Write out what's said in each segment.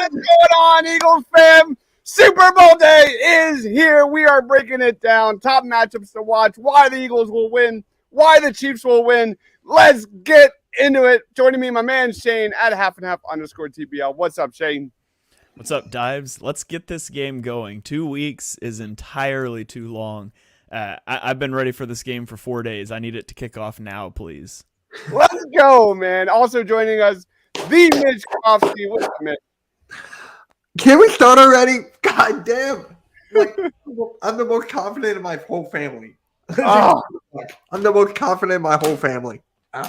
What's going on, Eagles fam? Super Bowl day is here. We are breaking it down. Top matchups to watch. Why the Eagles will win. Why the Chiefs will win. Let's get into it. Joining me, my man Shane at _TBL. What's up, Shane? What's up, Dives? Let's get this game going. 2 weeks is entirely too long. I've been ready for this game for 4 days. I need it to kick off now, please. Let's go, man. Also joining us, the Mitch Kofsky. What's up, Mitch? Can we start already? God damn. Like, I'm the most confident in my whole family. Oh. I'm the most confident in my whole family.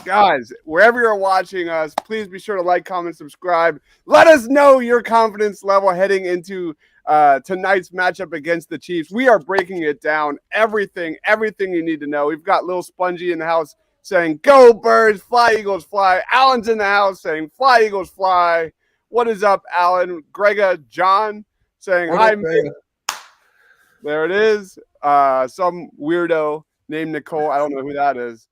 Guys, wherever you're watching us, please be sure to like, comment, subscribe. Let us know your confidence level heading into tonight's matchup against the Chiefs. We are breaking it down. Everything you need to know. We've got Lil Spongy in the house saying, "Go Birds, fly Eagles, fly." Alan's in the house saying, "Fly Eagles, fly." What is up, Alan? Grega John saying, "Hi, Mitch." There it is. Some weirdo named Nicole. I don't know who that is.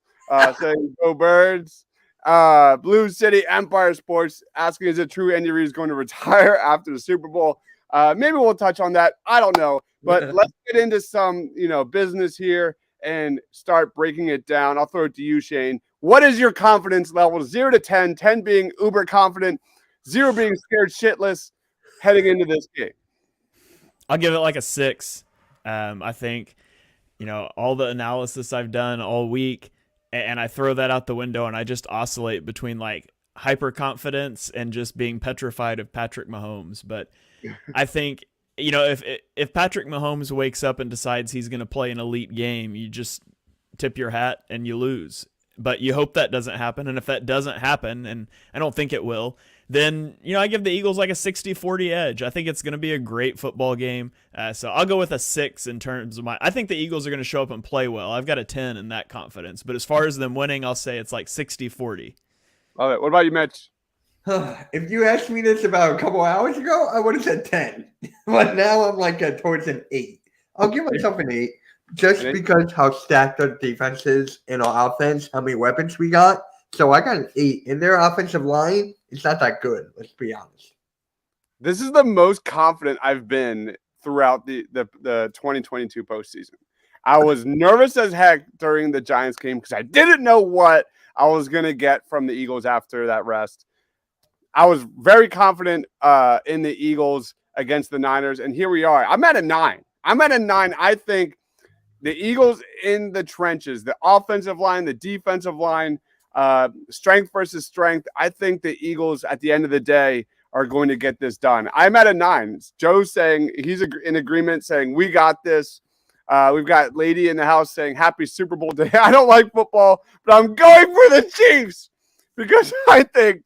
Saying, "Go Birds." Blue City Empire Sports asking, "Is it true Andy Reid is going to retire after the Super Bowl?" Maybe we'll touch on that. I don't know. But let's get into some, business here and start breaking it down. I'll throw it to you, Shane. What is your confidence level? 0 to 10, 10 being uber confident, 0 being scared shitless heading into this game? I'll give it like a 6. I think, all the analysis I've done all week, and I throw that out the window, and I just oscillate between like hyper confidence and just being petrified of Patrick Mahomes. But I think, if Patrick Mahomes wakes up and decides he's going to play an elite game, you just tip your hat and you lose. But you hope that doesn't happen. And if that doesn't happen, and I don't think it will, then, I give the Eagles like a 60-40 edge. I think it's going to be a great football game. So I'll go with a 6 in terms of I think the Eagles are going to show up and play well. I've got a 10 in that confidence. But as far as them winning, I'll say it's like 60-40. Love it. What about you, Mitch? If you asked me this about a couple hours ago, I would have said 10. But now I'm like towards an 8. I'll give myself an 8 just because how stacked our defense is in our offense, how many weapons we got. So I got an 8. And their offensive line, it's not that good. Let's be honest. This is the most confident I've been throughout the 2022 postseason. I was nervous as heck during the Giants game because I didn't know what I was going to get from the Eagles after that rest. I was very confident in the Eagles against the Niners, and here we are. I'm at a 9. I think the Eagles in the trenches, the offensive line, the defensive line, strength versus strength. I think the Eagles at the end of the day are going to get this done. I'm at a 9. Joe's saying he's in agreement, saying we got this. We've got Lady in the house saying happy Super Bowl day. I don't like football, but I'm going for the Chiefs because I think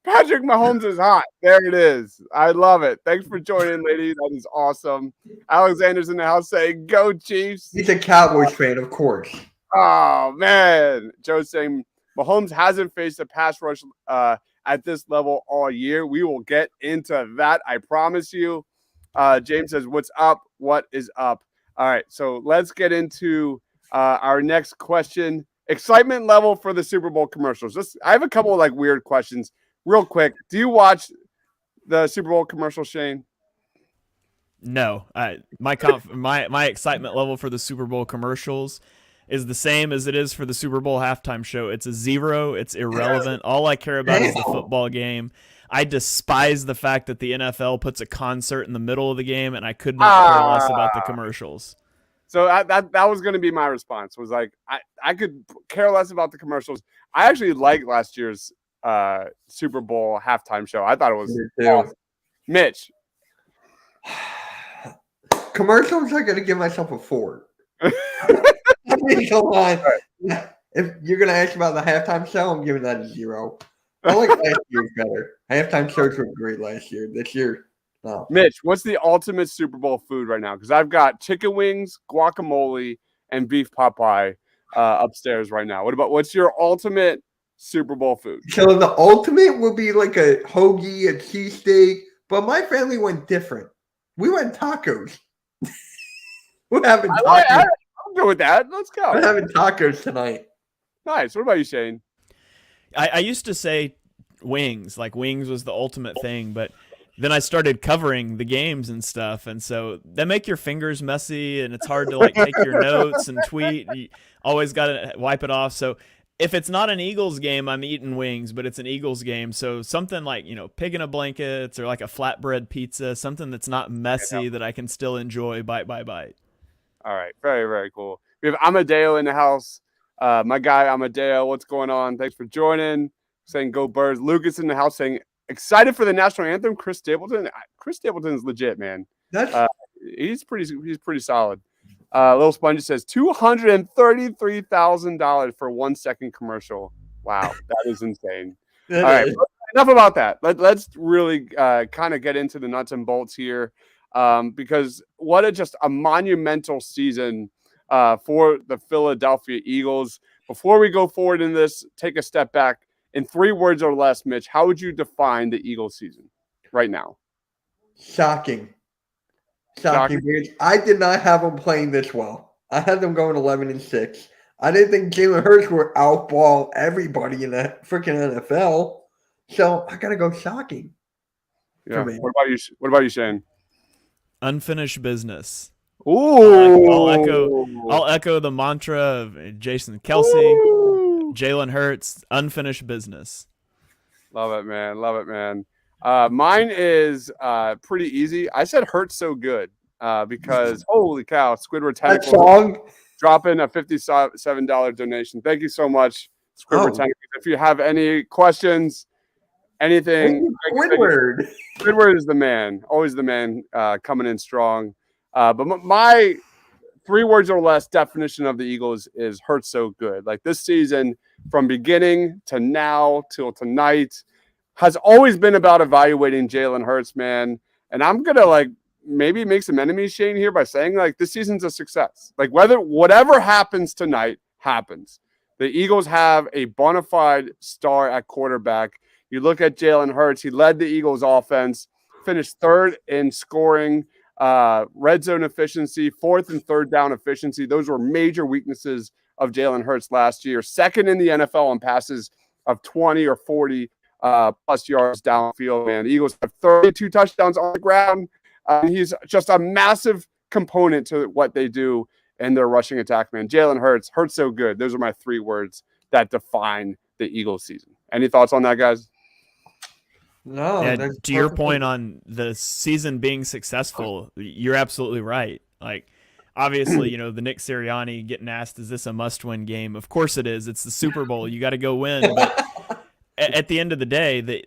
Patrick Mahomes is hot. There it is. I love it. Thanks for joining, lady. That is awesome. Alexander's in the house saying, "Go Chiefs." He's a Cowboys fan, of course. Oh, man. Joe's saying Mahomes hasn't faced a pass rush at this level all year. We will get into that. I promise you. James says, "What's up? What is up?" All right. So let's get into our next question. Excitement level for the Super Bowl commercials. I have a couple of weird questions. Real quick, do you watch the Super Bowl commercial, Shane? No. My excitement level for the Super Bowl commercials is the same as it is for the Super Bowl halftime show. It's a 0. It's irrelevant. All I care about is the football game. I despise the fact that the NFL puts a concert in the middle of the game, and I could not care less about the commercials. So that was going to be my response. Was like I could care less about the commercials. I actually liked last year's Super Bowl halftime show. I thought it was awesome. Mitch. Commercials, I gotta give myself a 4. I mean, come on. If you're gonna ask about the halftime show, I'm giving that a 0. I like last year's better. Halftime shows were great last year. This year, no. Mitch, what's the ultimate Super Bowl food right now? Because I've got chicken wings, guacamole, and beef Popeye upstairs right now. What's your ultimate Super Bowl food? So the ultimate would be like a hoagie, a cheesesteak, but my family went different. We went tacos. We're having tacos. I'm good with that. Let's go. We're having tacos tonight. Nice. What about you, Shane? I used to say wings. Like wings was the ultimate thing, but then I started covering the games and stuff, and so they make your fingers messy, and it's hard to like take your notes and tweet. You always got to wipe it off. So if it's not an Eagles game, I'm eating wings, but it's an Eagles game, so something like pig in a blankets or like a flatbread pizza, something that's not messy that I can still enjoy bite by bite. All right, very very cool. We have Amadeo in the house. My guy Amadeo, what's going on? Thanks for joining. Saying go Birds. Lucas in the house saying excited for the national anthem. Chris Stapleton. Chris Stapleton's legit, man. That's He's pretty solid. Little Sponge says $233,000 for 1 second commercial. Wow, that is insane. All right, enough about that. Let's really kind of get into the nuts and bolts here, because what just a monumental season for the Philadelphia Eagles. Before we go forward in this, take a step back. In 3 words or less, Mitch, how would you define the Eagles season right now? shocking. Because I did not have them playing this well. I had them going 11-6. I didn't think Jalen Hurts would outball everybody in the freaking NFL. So I gotta go shocking. Yeah. What about you, Shane? Unfinished business. Ooh. I'll echo the mantra of Jason Kelsey, Jalen Hurts, unfinished business. Love it, man. Love it, man. Mine is pretty easy. I said Hurts so good because holy cow, Squidward Tentacles dropping a $57 donation. Thank you so much, Squidward Tentacles. If you have any questions, anything, Squidward is the man, always the man, coming in strong. But my 3 words or less definition of the Eagles is Hurts so good. Like this season, from beginning to now till tonight, has always been about evaluating Jalen Hurts, man. And I'm gonna maybe make some enemies, Shane, here by saying this season's a success. Whatever happens tonight happens. The Eagles have a bona fide star at quarterback. You look at Jalen Hurts; he led the Eagles offense, finished 3rd in scoring, red zone efficiency, 4th and 3rd down efficiency. Those were major weaknesses of Jalen Hurts last year. 2nd in the NFL on passes of 20 or 40 plus yards downfield. Man, the Eagles have 32 touchdowns on the ground. He's just a massive component to what they do in their rushing attack, man. Jalen Hurts so good. Those are my 3 words that define the Eagles season. Any thoughts on that, guys? No. Yeah, to your point on the season being successful, you're absolutely right. Obviously, the Nick Sirianni getting asked, is this a must-win game? Of course it is. It's the Super Bowl. You got to go win. But at the end of the day, the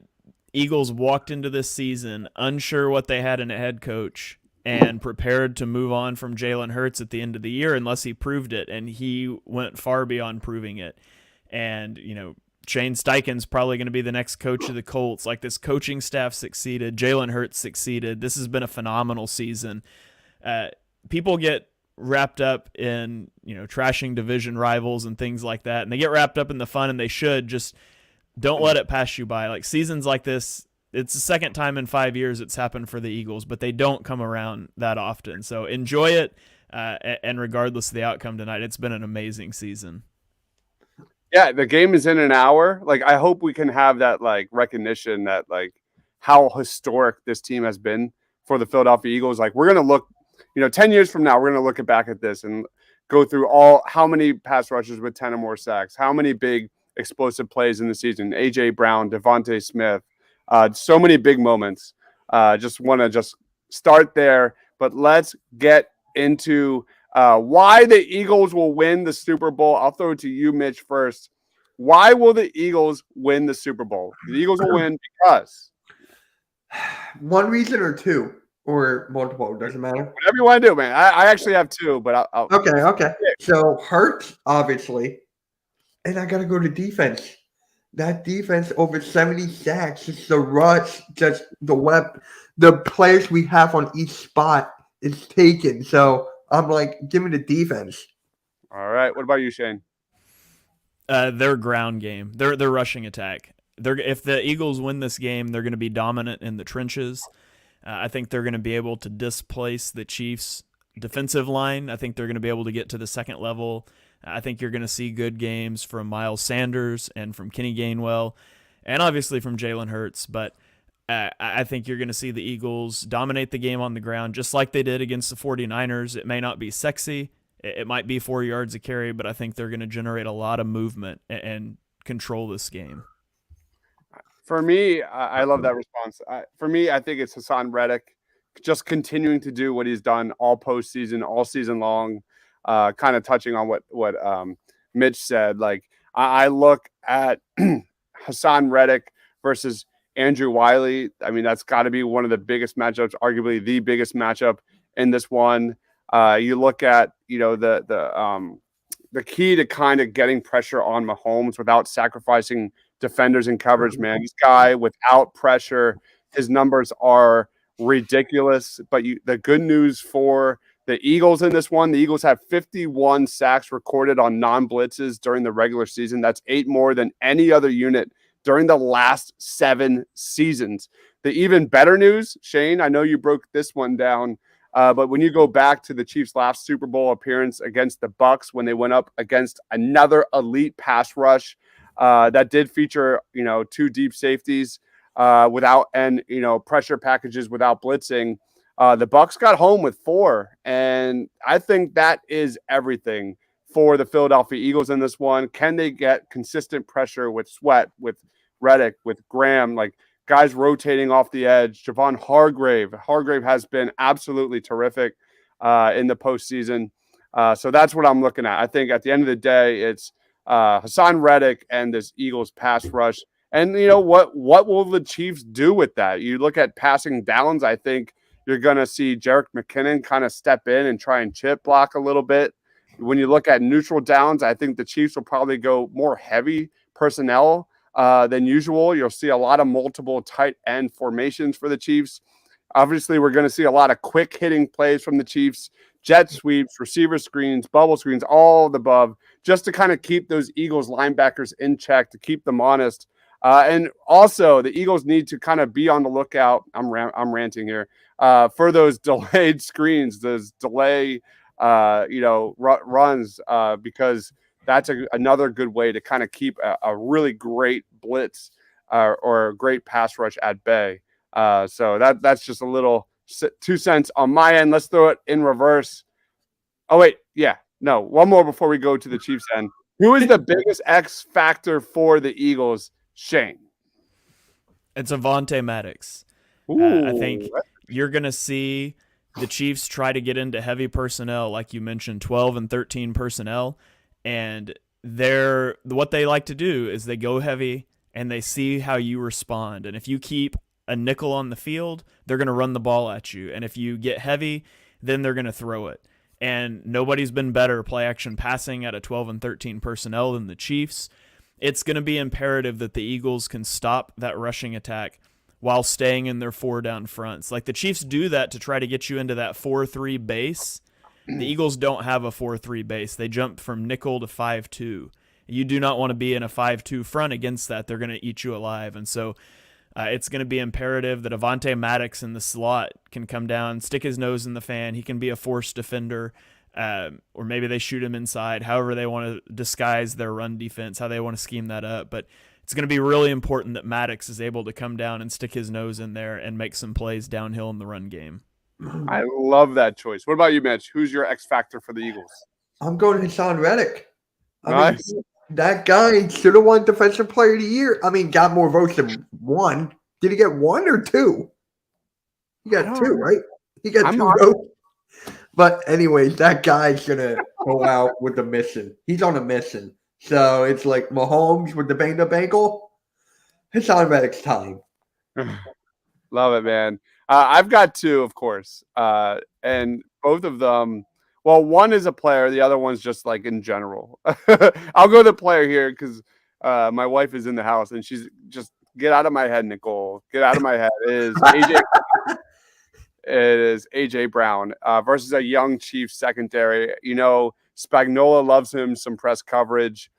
Eagles walked into this season unsure what they had in a head coach and prepared to move on from Jalen Hurts at the end of the year unless he proved it, and he went far beyond proving it. And, Shane Steichen's probably going to be the next coach of the Colts. This coaching staff succeeded. Jalen Hurts succeeded. This has been a phenomenal season. People get wrapped up in, trashing division rivals and things like that, and they get wrapped up in the fun, and they should. Just don't let it pass you by. Seasons like this, it's the 2nd time in 5 years it's happened for the Eagles, but they don't come around that often. So enjoy it, and regardless of the outcome tonight, it's been an amazing season. Yeah, the game is in an hour. I hope we can have that recognition that how historic this team has been for the Philadelphia Eagles. We're gonna look, 10 years from now, we're gonna look back at this and go through how many pass rushers with 10 or more sacks, how many big explosive plays in the season. AJ Brown, Devontae Smith, so many big moments. Just want to start there, but let's get into why the Eagles will win the Super Bowl. I'll throw it to you, Mitch, first. Why will the Eagles win the Super Bowl? The Eagles will win because one reason or 2 or multiple, doesn't matter. Whatever you want to do, man. I actually have 2, but I'll Okay. So Hurts, obviously, and I gotta go to defense. That defense over 70 sacks, just the rush, just the players we have on each spot is taken. So I'm give me the defense. All right. What about you, Shane? Their ground game, their rushing attack. If the Eagles win this game, they're going to be dominant in the trenches. I think they're going to be able to displace the Chiefs' defensive line. I think they're going to be able to get to the 2nd level. I think you're going to see good games from Miles Sanders and from Kenny Gainwell, and obviously from Jalen Hurts. But I think you're going to see the Eagles dominate the game on the ground, just like they did against the 49ers. It may not be sexy. It might be 4 yards a carry, but I think they're going to generate a lot of movement and control this game. For me, I love that response. For me, I think it's Hassan Reddick just continuing to do what he's done all postseason, all season long. Kind of touching on what Mitch said. Like I look at Hassan Reddick versus Andrew Wiley. I mean, that's got to be one of the biggest matchups, arguably the biggest matchup in this one. You look at the key to kind of getting pressure on Mahomes without sacrificing defenders in coverage, man. This guy without pressure, his numbers are ridiculous. But the good news for the Eagles in this one, the Eagles have 51 sacks recorded on non-blitzes during the regular season. That's 8 more than any other unit during the last 7 seasons. The even better news, Shane, I know you broke this one down, but when you go back to the Chiefs' last Super Bowl appearance against the Bucs, when they went up against another elite pass rush, that did feature, 2 deep safeties without pressure packages without blitzing. The Bucs got home with 4, and I think that is everything for the Philadelphia Eagles in this one. Can they get consistent pressure with Sweat, with Reddick, with Graham, like guys rotating off the edge? Javon Hargrave has been absolutely terrific in the postseason. So that's what I'm looking at. I think at the end of the day, it's Hassan Reddick and this Eagles pass rush. And what will the Chiefs do with that? You look at passing downs, I think you're going to see Jerick McKinnon kind of step in and try and chip block a little bit. When you look at neutral downs, I think the Chiefs will probably go more heavy personnel than usual. You'll see a lot of multiple tight end formations for the Chiefs. Obviously, we're going to see a lot of quick hitting plays from the Chiefs, jet sweeps, receiver screens, bubble screens, all of the above, just to kind of keep those Eagles linebackers in check, to keep them honest. And also, the Eagles need to kind of be on the lookout. I'm ranting here for those delayed screens, those delay, runs, because that's another good way to kind of keep a really great blitz or a great pass rush at bay. So that's just a little 2 cents on my end. Let's throw it in reverse. Oh, wait. Yeah. No, one more before we go to the Chiefs end. Who is the biggest X factor for the Eagles, Shane? It's Avonte Maddox. I think you're going to see the Chiefs try to get into heavy personnel, like you mentioned, 12 and 13 personnel. And what they like to do is they go heavy and they see how you respond. And if you keep a nickel on the field, they're going to run the ball at you. And if you get heavy, then they're going to throw it. And nobody's been better play action passing at a 12 and 13 personnel than the Chiefs. It's going to be imperative that the Eagles can stop that rushing attack while staying in their 4 down fronts. Like the Chiefs do that to try to get you into that 4-3 base. The Eagles don't have a 4-3 base. They jump from nickel to 5-2. You do not want to be in a 5-2 front against that. They're going to eat you alive. And so it's going to be imperative that Avonte Maddox in the slot can come down, stick his nose in the fan. He can be a force defender, or maybe they shoot him inside, however they want to disguise their run defense, how they want to scheme that up. But it's going to be really important that Maddox is able to come down and stick his nose in there and make some plays downhill in the run game. I love that choice. What about you, Mitch? Who's your X factor for the Eagles? I'm going Hassan Reddick. Nice. That guy should have won Defensive Player of the Year. I mean, got more votes than 1. Did he get 1 or 2? He got 2, right? He got 2 votes. But anyways, that guy's going to go out with a mission. He's on a mission. So it's like Mahomes with the banged-up ankle. Hassan Reddick's time. Love it, man. I've got 2, of course. And both of them, well, one is a player. The other one's just like in general. I'll go the player here because my wife is in the house and she's just, get out of my head, Nicole. Get out of my head. It is AJ Brown versus a young Chiefs secondary. Spagnuolo loves him some press coverage.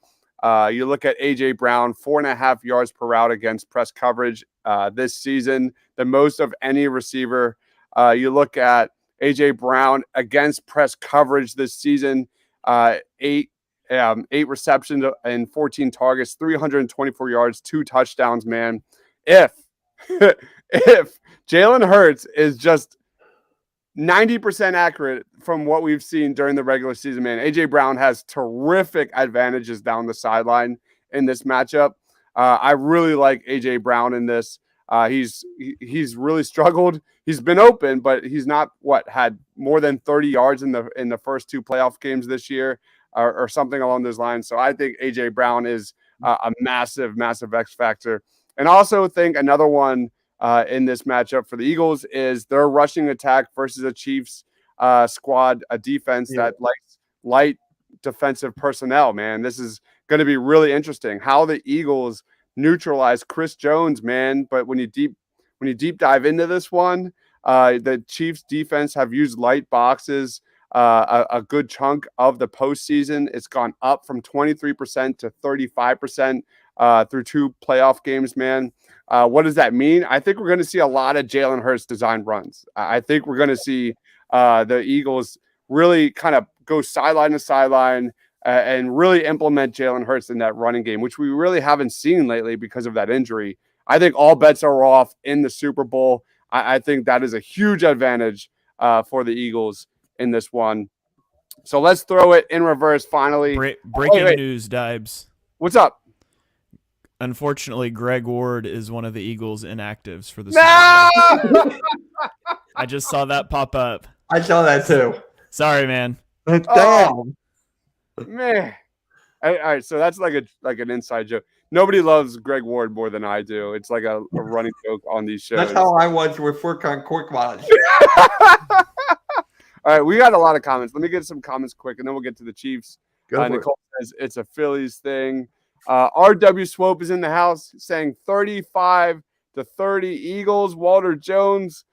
You look at AJ Brown, 4.5 yards per route against press coverage this season, the most of any receiver. You look at AJ Brown against press coverage this season, 8 receptions and 14 targets, 324 yards, 2 touchdowns, man. If if Jalen Hurts is just 90% accurate from what we've seen during the regular season, man, AJ Brown has terrific advantages down the sideline in this matchup. I really like AJ Brown in this. He's really struggled. He's been open, but he's not had more than 30 yards in the first 2 playoff games this year, or something along those lines. So I think AJ Brown is a massive X factor, and also think another one in this matchup for the Eagles is their rushing attack versus a Chiefs squad, a defense that likes light defensive personnel. Man, this is going to be really interesting how the Eagles neutralize Chris Jones, man. But when you deep dive into this one, the Chiefs defense have used light boxes a good chunk of the postseason. It's gone up from 23% to 35% through 2 playoff games, man. What does that mean? I think we're going to see a lot of Jalen Hurts design runs. I think we're going to see the Eagles really kind of go sideline to sideline and really implement Jalen Hurts in that running game, which we really haven't seen lately because of that injury. I think all bets are off in the Super Bowl. I think that is a huge advantage for the Eagles in this one. So let's throw it in reverse finally. Breaking news, Dibes. What's up? Unfortunately, Greg Ward is one of the Eagles' inactives for the Super Bowl. I just saw that pop up. I saw that too. Sorry, man. Damn. Oh, man. All right, so that's like an inside joke. Nobody loves Greg Ward more than I do. It's like a running joke on these shows. That's how I was with Furkan Korkmaz. All right, we got a lot of comments. Let me get some comments quick, and then we'll get to the Chiefs. Nicole says it's a Phillies thing. RW Swope is in the house saying 35-30 Eagles. Walter Jones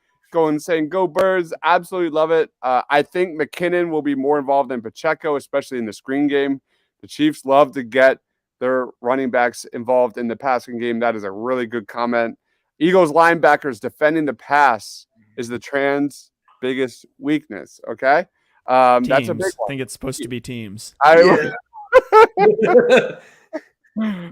saying go Birds. Absolutely love it. I think McKinnon will be more involved than Pacheco, especially in the screen game. The Chiefs love to get their running backs involved in the passing game. That is a really good comment. Eagles linebackers defending the pass is the Trans' biggest weakness. Okay. That's a big one. I think it's supposed to be teams. I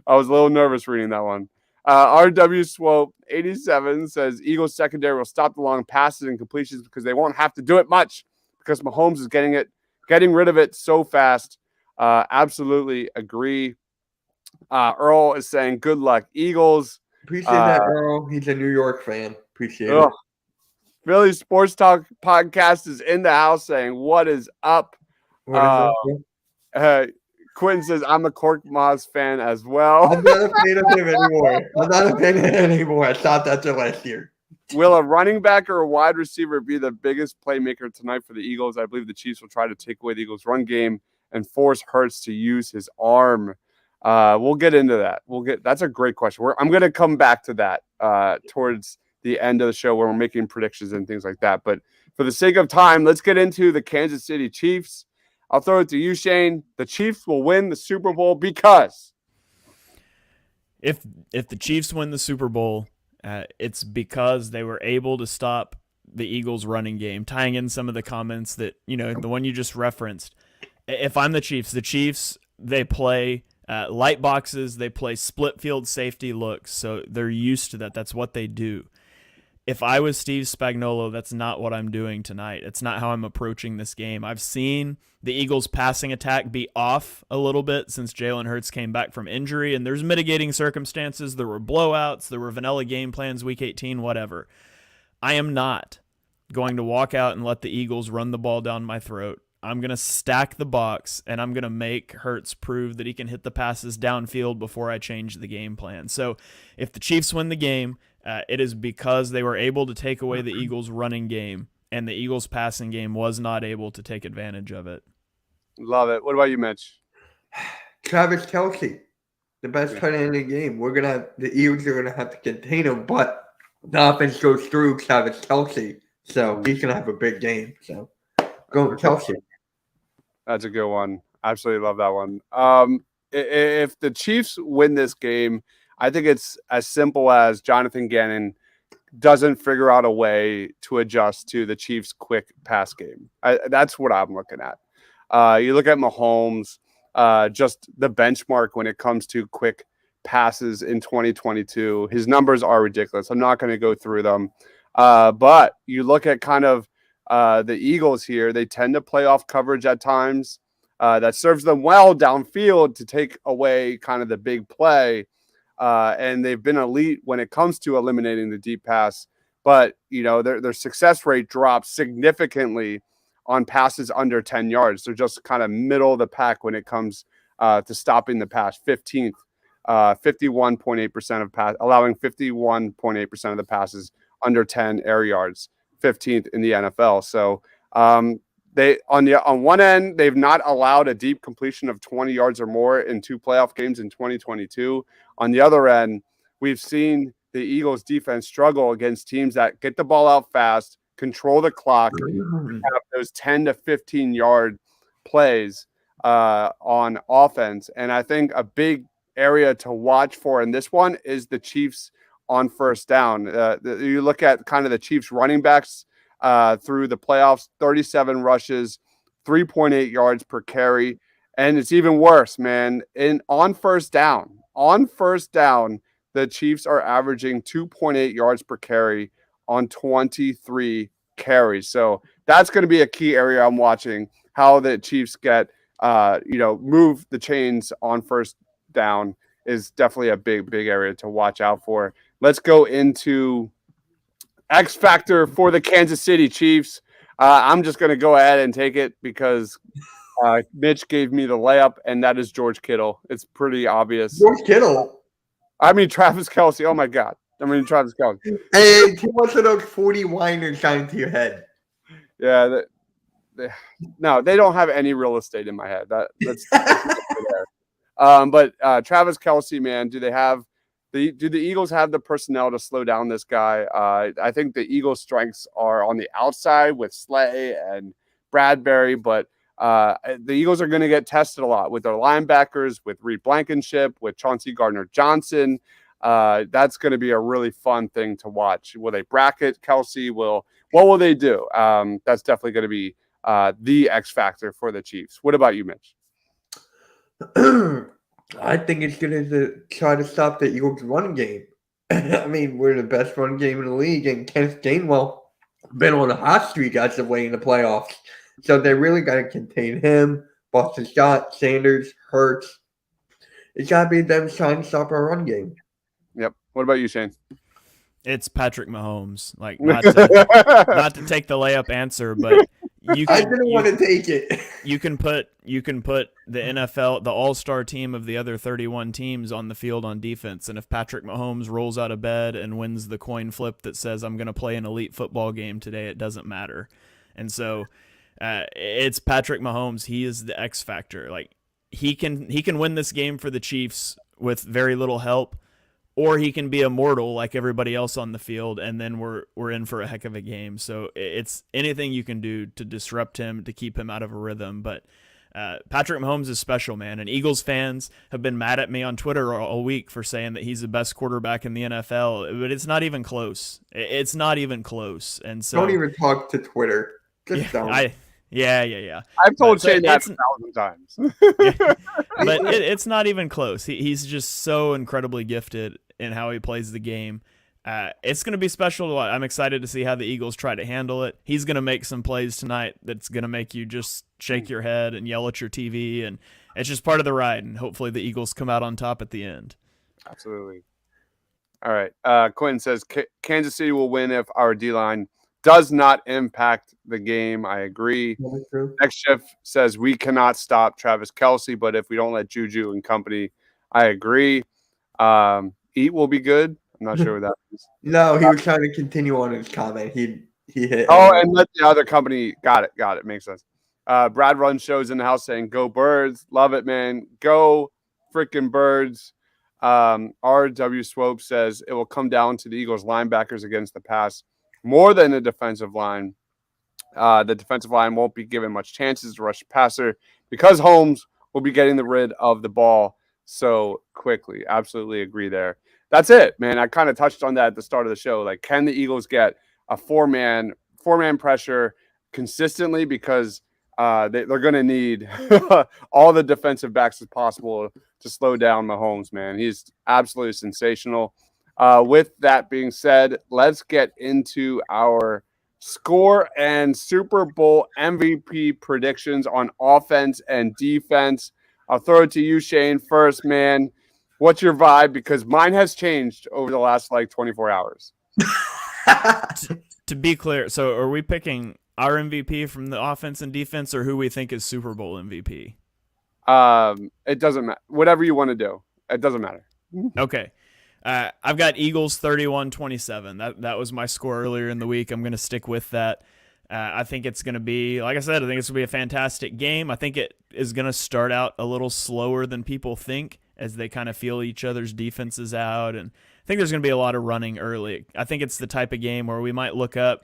was a little nervous reading that one. RW Swope 87 says Eagles secondary will stop the long passes and completions because they won't have to do it much because Mahomes is getting rid of it so fast. Absolutely agree. Earl is saying good luck, Eagles. Appreciate that, Earl. He's a New York fan. Appreciate it. Philly Sports Talk podcast is in the house saying what is up. Quentin says I'm a Korkmaz fan as well. I'm not a fan of him anymore. I stopped after last year. Will a running back or a wide receiver be the biggest playmaker tonight for the Eagles? I believe the Chiefs will try to take away the Eagles' run game and force Hurts to use his arm. We'll get into that. That's a great question. I'm going to come back to that towards the end of the show where we're making predictions and things like that. But for the sake of time, let's get into the Kansas City Chiefs. I'll throw it to you, Shane. The Chiefs will win the Super Bowl because if the Chiefs win the Super Bowl, it's because they were able to stop the Eagles' running game, tying in some of the comments that, the one you just referenced. If I'm the Chiefs, they play light boxes, they play split field safety looks, so they're used to that. That's what they do. If I was Steve Spagnuolo, that's not what I'm doing tonight. It's not how I'm approaching this game. I've seen the Eagles' passing attack be off a little bit since Jalen Hurts came back from injury, and there's mitigating circumstances. There were blowouts. There were vanilla game plans, Week 18, whatever. I am not going to walk out and let the Eagles run the ball down my throat. I'm going to stack the box, and I'm going to make Hurts prove that he can hit the passes downfield before I change the game plan. So if the Chiefs win the game, it is because they were able to take away the Eagles' running game, and the Eagles' passing game was not able to take advantage of it. Love it. What about you, Mitch? Travis Kelce, the best tight end in the game. The Eagles are gonna have to contain him, but the offense goes through Travis Kelce, so he's gonna have a big game. So go with Kelce. That's a good one. Absolutely love that one. If the Chiefs win this game, I think it's as simple as Jonathan Gannon doesn't figure out a way to adjust to the Chiefs' quick pass game. That's what I'm looking at. You look at Mahomes, just the benchmark when it comes to quick passes in 2022. His numbers are ridiculous. I'm not going to go through them. But you look at kind of the Eagles here, they tend to play off coverage at times. That serves them well downfield to take away kind of the big play. And they've been elite when it comes to eliminating the deep pass. But, their success rate drops significantly on passes under 10 yards. They're just kind of middle of the pack when it comes to stopping the pass. 15th, 51.8% of pass, allowing 51.8% of the passes under 10 air yards, 15th in the NFL. So they on one end, they've not allowed a deep completion of 20 yards or more in 2 playoff games in 2022. On the other end, we've seen the Eagles defense struggle against teams that get the ball out fast, control the clock, have those 10 to 15 yard plays on offense. And I think a big area to watch for in this one is the Chiefs on first down. You look at kind of the Chiefs running backs through the playoffs, 37 rushes, 3.8 yards per carry. And it's even worse, man. On first down, the Chiefs are averaging 2.8 yards per carry on 23 carries. So that's going to be a key area I'm watching, how the Chiefs get, move the chains on first down is definitely a big area to watch out for. Let's go into X factor for the Kansas City Chiefs. I'm just going to go ahead and take it because Mitch gave me the layup, and that is George Kittle. It's pretty obvious. George Kittle. I mean, Travis Kelce. Oh, my God. Travis Kelce. Hey, too much of those 40 whiners shine to your head. Yeah. No, they don't have any real estate in my head. That's but Travis Kelce, man, do the Eagles have the personnel to slow down this guy? I think the Eagles' strengths are on the outside with Slay and Bradbury, but the Eagles are going to get tested a lot with their linebackers, with Reed Blankenship, with Chauncey Gardner-Johnson. That's going to be a really fun thing to watch. Will they bracket Kelce? What will they do? That's definitely going to be the X factor for the Chiefs. What about you, Mitch? I think it's going to try to stop the Eagles' run game. I mean, we're the best run game in the league, and Kenneth Gainwell been on a hot streak as of late in the playoffs. So they really got to contain him, Boston Scott, Sanders, Hurts. It's got to be them trying to stop our run game. Yep. What about you, Shane? It's Patrick Mahomes. Like, not to take the layup answer, but I didn't want to take it. You can put the NFL, the all-star team of the other 31 teams on the field on defense, and if Patrick Mahomes rolls out of bed and wins the coin flip that says I'm going to play an elite football game today, it doesn't matter. And so it's Patrick Mahomes. He is the X factor. Like, he can win this game for the Chiefs with very little help, or he can be immortal like everybody else on the field, and then we're in for a heck of a game. So it's anything you can do to disrupt him, to keep him out of a rhythm. But Patrick Mahomes is special, man. And Eagles fans have been mad at me on Twitter all week for saying that he's the best quarterback in the NFL, but it's not even close. It's not even close. And so don't even talk to Twitter. Just don't. Yeah. I've told Shane that 1,000 times. But it's not even close. He's just so incredibly gifted in how he plays the game. It's going to be special to watch. I'm excited to see how the Eagles try to handle it. He's going to make some plays tonight that's going to make you just shake your head and yell at your TV, and it's just part of the ride, and hopefully the Eagles come out on top at the end. Absolutely. All right. Quentin says Kansas City will win if our D-line does not impact the game. I agree. Next Shift says we cannot stop Travis Kelce, but if we don't let Juju and company, I agree. Eat will be good. I'm not sure what that is. No, he was trying to continue on his comment. He hit. Oh, and let the other company. Got it. Makes sense. Brad Run shows in the house saying, "Go Birds!" Love it, man. Go freaking Birds. R.W. Swope says it will come down to the Eagles linebackers against the pass more than the defensive line. The defensive line won't be given much chances to rush the passer because Holmes will be getting rid of the ball so quickly. Absolutely agree there. That's it, man. I kind of touched on that at the start of the show. Like, can the Eagles get a four-man pressure consistently? Because they're going to need all the defensive backs as possible to slow down Mahomes, man. He's absolutely sensational. With that being said, let's get into our score and Super Bowl MVP predictions on offense and defense. I'll throw it to you, Shane, first, man. What's your vibe? Because mine has changed over the last 24 hours. To be clear, so are we picking our MVP from the offense and defense, or who we think is Super Bowl MVP? It doesn't matter. Whatever you want to do, it doesn't matter. Okay. I've got Eagles 31-27. That was my score earlier in the week. I'm going to stick with that. I think it's going to be, like I said, I think it's going to be a fantastic game. I think it is going to start out a little slower than people think as they kind of feel each other's defenses out. And I think there's going to be a lot of running early. I think it's the type of game where we might look up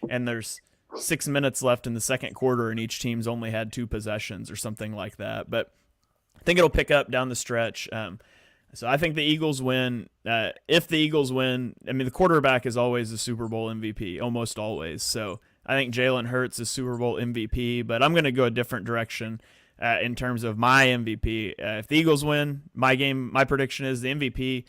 and there's 6 minutes left in the second quarter and each team's only had 2 possessions or something like that. But I think it'll pick up down the stretch. So I think the Eagles win. If the Eagles win, I mean, the quarterback is always the Super Bowl MVP, almost always. So I think Jalen Hurts is Super Bowl MVP, but I'm going to go a different direction in terms of my MVP. If the Eagles win, my prediction is the MVP.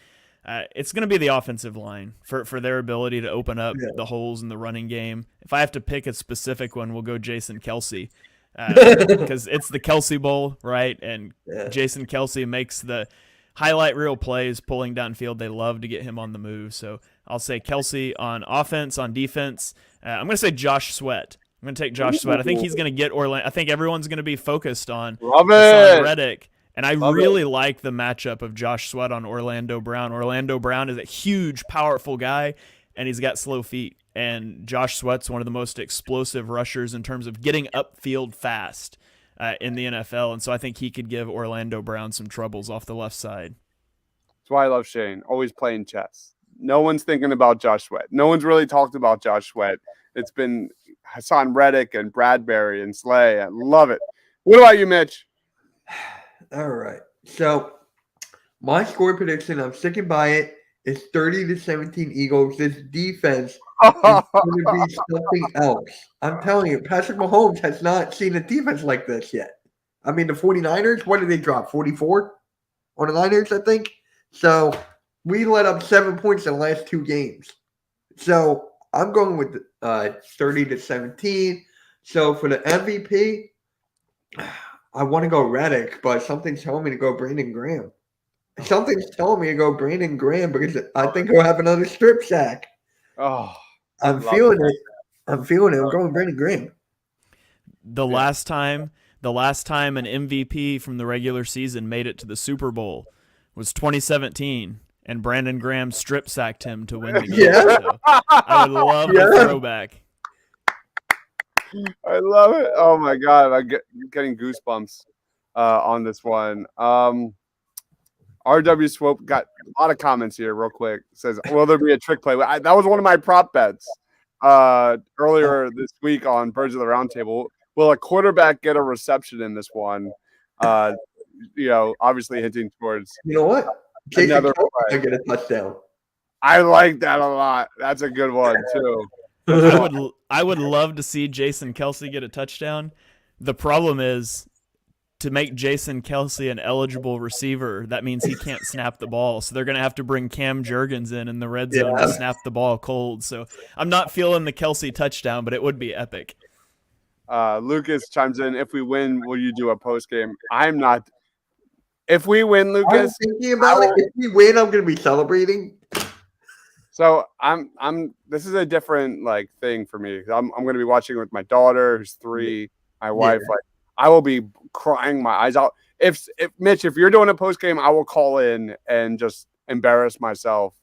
It's going to be the offensive line for their ability to open up the holes in the running game. If I have to pick a specific one, we'll go Jason Kelce. Because it's the Kelce Bowl, right? And Jason Kelce makes the highlight reel plays pulling downfield. They love to get him on the move. So I'll say Kelce on offense. On defense, I'm going to say Josh Sweat. I'm going to take Josh Sweat. I think he's going to get Orlando. I think everyone's going to be focused on Hassan Reddick. And I really like the matchup of Josh Sweat on Orlando Brown. Orlando Brown is a huge, powerful guy, and he's got slow feet. And Josh Sweat's one of the most explosive rushers in terms of getting upfield fast in the NFL. And so I think he could give Orlando Brown some troubles off the left side. That's why I love Shane, always playing chess. No one's thinking about Josh Sweat. No one's really talked about Josh Sweat. It's been Hassan Reddick and Bradbury and Slay. I love it. What about you, Mitch? All right. So my score prediction, I'm sticking by it, is 30-17 Eagles. This defense is going to be something else. I'm telling you, Patrick Mahomes has not seen a defense like this yet. I mean, the 49ers, what did they drop? 44 on the Niners, I think. So we let up 7 points in the last 2 games. So I'm going with 30-17. So for the MVP, I want to go Reddick, but something's telling me to go Brandon Graham. Something's telling me to go Brandon Graham because I think he'll have another strip sack. Oh, I'm feeling it. I'm going Brandon Graham. The last time an MVP from the regular season made it to the Super Bowl was 2017, and Brandon Graham strip sacked him to win the game. Yeah. So I would love a throwback. I love it. Oh my God, I'm getting goosebumps on this one. RW Swope got a lot of comments here real quick. Says, will there be a trick play? That was one of my prop bets earlier this week on Birds of the Roundtable. Will a quarterback get a reception in this one? Obviously hinting towards what? another play. Get a touchdown. I like that a lot. That's a good one too. I would love to see Jason Kelce get a touchdown. The problem is, to make Jason Kelce an eligible receiver, that means he can't snap the ball. So they're going to have to bring Cam Jurgens in the red zone to snap the ball cold. So I'm not feeling the Kelce touchdown, but it would be epic. Lucas chimes in. If we win, will you do a post game? I'm not. If we win, Lucas, I'm thinking about it. If we win, I'm going to be celebrating. So this is a different thing for me. I'm going to be watching with my daughter who's 3, my wife. I will be crying my eyes out. If Mitch, if you're doing a post game, I will call in and just embarrass myself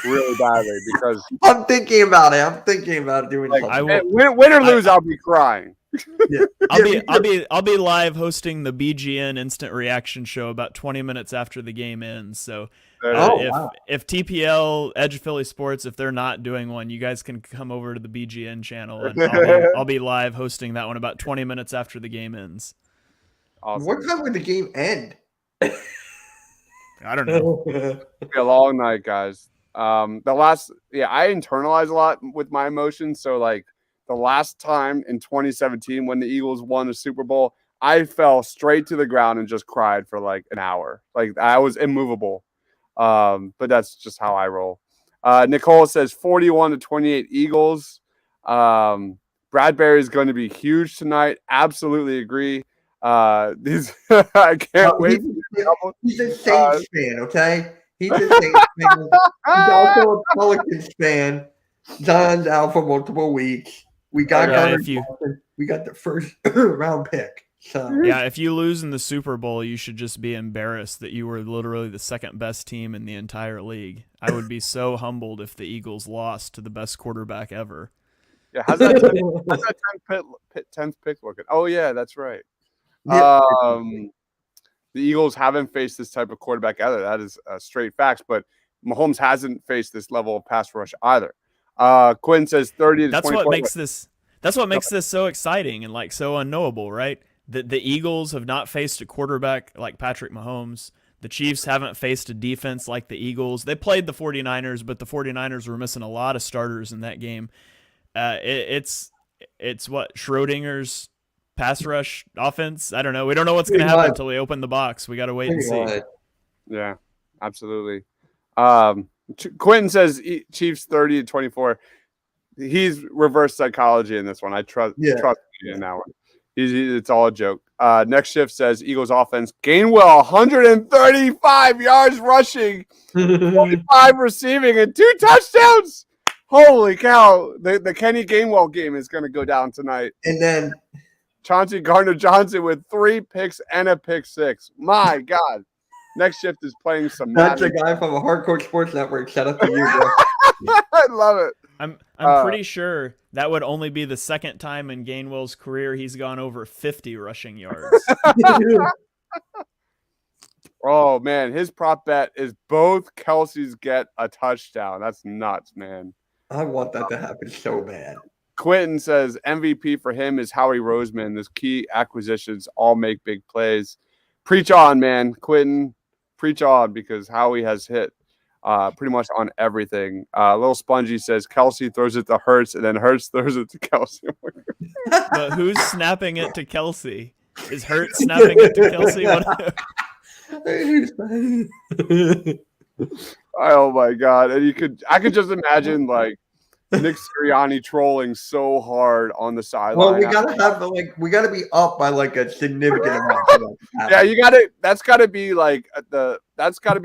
really badly because I'm thinking about it. Doing something. Win or lose, I'll be crying. Yeah. I'll be live hosting the BGN instant reaction show about 20 minutes after the game ends. So if TPL, Edge Philly Sports, if they're not doing one, you guys can come over to the BGN channel and I'll be live hosting that one about 20 minutes after the game ends. Awesome. What time would the game end? I don't know. It'll be a long night, guys. I internalize a lot with my emotions, so the last time in 2017 when the Eagles won the Super Bowl, I fell straight to the ground and just cried for like an hour. Like I was immovable. But that's just how I roll. Nicole says 41-28 Eagles. Bradbury is going to be huge tonight. Absolutely agree. I can't wait. He's a Saints fan, okay? He's a Saints fan. He's also a Pelicans fan. Zion's out for multiple weeks. We got we got the first round pick. So yeah, if you lose in the Super Bowl, you should just be embarrassed that you were literally the second best team in the entire league. I would be so humbled if the Eagles lost to the best quarterback ever. Yeah, how's that 10th pick looking? Oh yeah, that's right. Yeah. The Eagles haven't faced this type of quarterback either. That is straight facts. But Mahomes hasn't faced this level of pass rush either. Quinn says 30-24. That's what makes this so exciting and like so unknowable, right? The Eagles have not faced a quarterback like Patrick Mahomes. The Chiefs haven't faced a defense like the Eagles. They played the 49ers, but the 49ers were missing a lot of starters in that game. It's what Schrodinger's pass rush offense. I don't know. We don't know what's going to happen until we open the box. We got to wait and see. Yeah, absolutely. Quentin says Chiefs 30-24. He's reverse psychology in this one. I trust me in that one. It's all a joke. Next shift says Eagles offense. Gainwell 135 yards rushing, 25 receiving, and 2 touchdowns. Holy cow! The Kenny Gainwell game is going to go down tonight. And then Chauncey Gardner-Johnson with 3 picks and a pick 6. My God. Next shift is playing some. That's a guy from a Hardcore Sports Network. Shout out to you, bro. I love it. I'm pretty sure that would only be the second time in Gainwell's career he's gone over 50 rushing yards. Oh man, his prop bet is both Kelsey's get a touchdown. That's nuts, man. I want that to happen so bad. Quentin says MVP for him is Howie Roseman. His key acquisitions all make big plays. Preach on, man. Quentin, preach on, because Howie has hit pretty much on everything. Little Spongy says Kelsey throws it to Hurts, and then Hurts throws it to Kelsey. But who's snapping it to Kelsey? Is Hurts snapping it to Kelsey? Oh my God! And I could just imagine like Nick Sirianni trolling so hard on the sideline. Well, we gotta be up by like a significant amount. Yeah, that's gotta be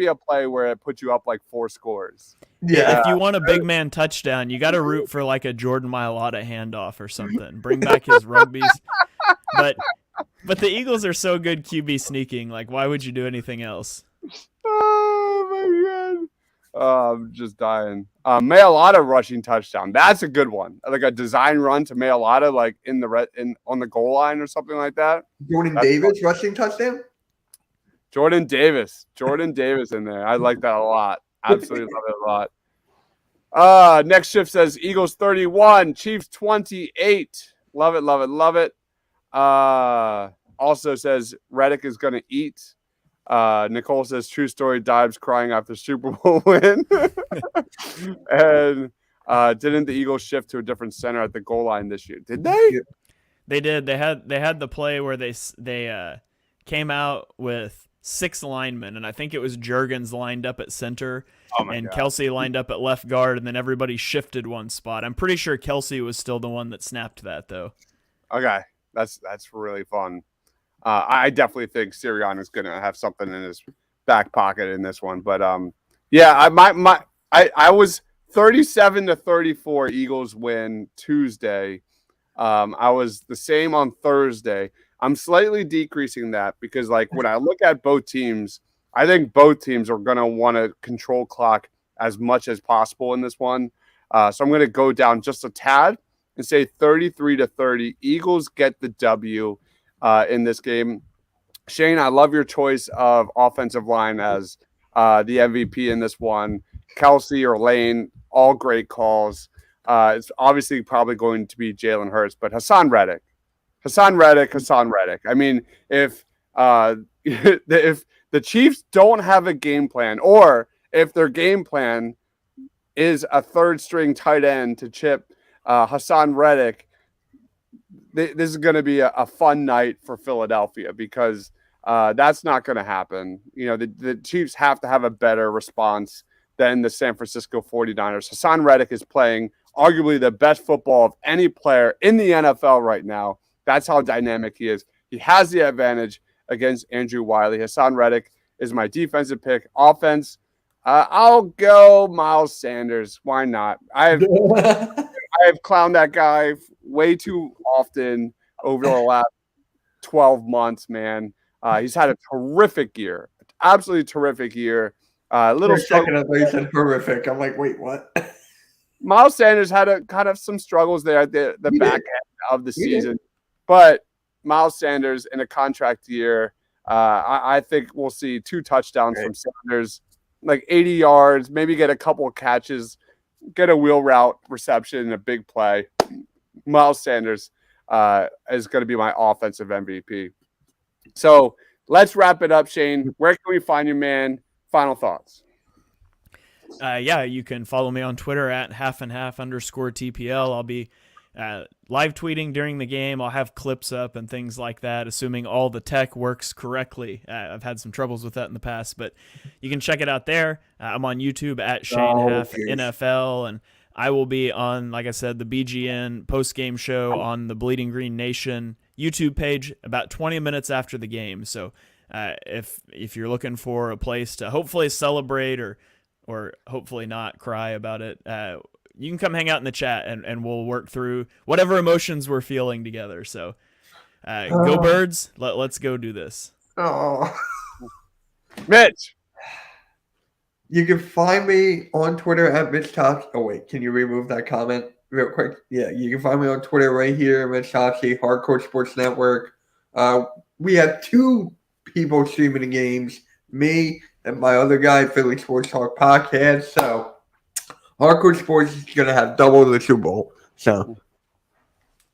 a play where it puts you up like 4 scores. Yeah. If you want a big man touchdown, you got to root for like a Jordan Mailata handoff or something. Bring back his rugbies. But the Eagles are so good QB sneaking. Like, why would you do anything else? Oh my God. I'm just dying. Mailata rushing touchdown. That's a good one. Like a design run to Mailata, like on the goal line or something like that. Jordan Davis rushing touchdown. Jordan Davis in there. I like that a lot. Absolutely love it a lot. Next shift says Eagles 31, Chiefs 28. Love it, love it, love it. Also says Reddick is going to eat. Nicole says true story, Dives crying after Super Bowl win. And didn't the Eagles shift to a different center at the goal line this year? Did they? They did. They had the play where they came out with 6 linemen, and I think it was Juergens lined up at center, and God. Kelsey lined up at left guard, and then everybody shifted one spot. I'm pretty sure Kelsey was still the one that snapped that, though. Okay, that's really fun. I definitely think Sirianni is going to have something in his back pocket in this one, but yeah, I was 37-34 Eagles win Tuesday. I was the same on Thursday. I'm slightly decreasing that because, like, when I look at both teams, I think both teams are going to want to control clock as much as possible in this one. So I'm going to go down just a tad and say 33-30. Eagles get the W in this game. Shane, I love your choice of offensive line as the MVP in this one. Kelsey or Lane, all great calls. It's obviously probably going to be Jalen Hurts, but Hassan Reddick. I mean, if the Chiefs don't have a game plan, or if their game plan is a third string tight end to chip Hassan Reddick this is going to be a fun night for Philadelphia because that's not going to happen. You know, the Chiefs have to have a better response than the San Francisco 49ers. Hassan Reddick is playing arguably the best football of any player in the NFL right now. That's how dynamic he is. He has the advantage against Andrew Wiley. Hassan Reddick is my defensive pick. Offense, I'll go Miles Sanders. Why not? I have clowned that guy way too often over the last 12 months, man. He's had a terrific year, absolutely terrific year. For a second, I thought you said horrific. I'm like, wait, what? Miles Sanders had a kind of some struggles there at the back end of the season, but Miles Sanders in a contract year, I think we'll see 2 touchdowns from Sanders, like 80 yards, maybe get a couple of catches, get a wheel route reception and a big play. Miles Sanders is going to be my offensive MVP. So let's wrap it up, Shane. Where can we find you, man? Final thoughts. Yeah, you can follow me on Twitter at @halfandhalf_TPL. I'll be live tweeting during the game. I'll have clips up and things like that, assuming all the tech works correctly. I've had some troubles with that in the past, but you can check it out there. I'm on YouTube at ShaneHalfNFL, and I will be on, like I said, the BGN post-game show on the Bleeding Green Nation YouTube page about 20 minutes after the game. So if you're looking for a place to hopefully celebrate or hopefully not cry about it, you can come hang out in the chat and we'll work through whatever emotions we're feeling together. So go Birds. Let's go do this. Oh, Mitch. You can find me on Twitter at Mitch Tops. Oh, wait. Can you remove that comment real quick? Yeah, you can find me on Twitter right here, Mitch Topsy, Hardcore Sports Network. We have 2 people streaming the games, me and my other guy, Philly Sports Talk Podcast. So Hardcore Sports is going to have double the Super Bowl. So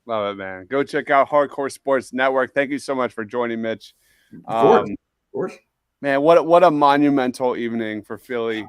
love it, man. Go check out Hardcore Sports Network. Thank you so much for joining, Mitch. Of course. Man, what a monumental evening for Philly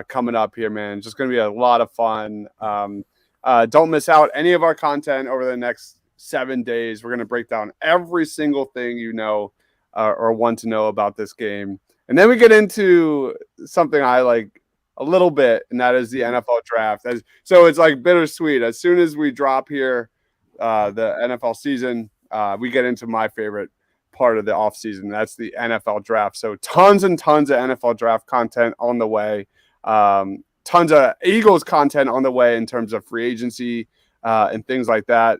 coming up here, man. Just going to be a lot of fun. Don't miss out any of our content over the next 7 days. We're going to break down every single thing you know or want to know about this game. And then we get into something I like a little bit, and that is the NFL draft. So it's like bittersweet. As soon as we drop here the NFL season, we get into my favorite part of the offseason. That's the NFL draft. So tons and tons of NFL draft content on the way. Tons of Eagles content on the way in terms of free agency and things like that.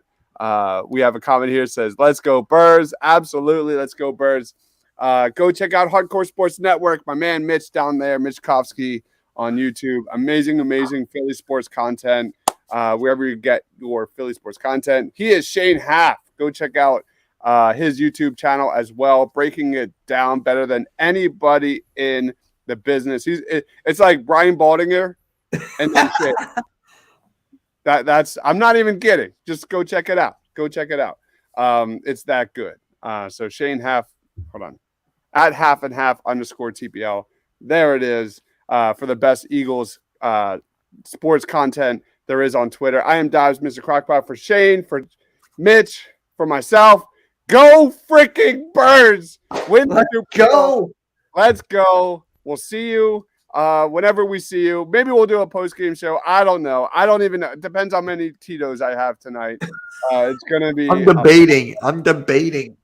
We have a comment here that says, let's go Birds. Absolutely. Let's go Birds. Go check out Hardcore Sports Network. My man Mitch down there, Mitch Kofsky on YouTube. Amazing Philly sports content. Wherever you get your Philly sports content. He is Shane Half. Go check out his YouTube channel as well, breaking it down better than anybody in the business. It's like Brian Baldinger and then shit. That's I'm not even kidding. Just go check it out. It's that good. So Shane Half, hold on, at @halfandhalf_TPL. There it is for the best Eagles sports content there is on Twitter. I am Dives, Mr. Crockpot, for Shane, for Mitch, for myself. Go freaking Birds! Win the Super Bowl. Let's go. We'll see you whenever we see you. Maybe we'll do a post-game show. I don't know. I don't even know. It depends how many Tito's I have tonight. It's going to be... I'm debating.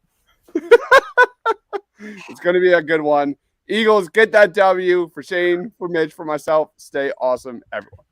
It's going to be a good one. Eagles, get that W. For Shane, for Mitch, for myself. Stay awesome, everyone.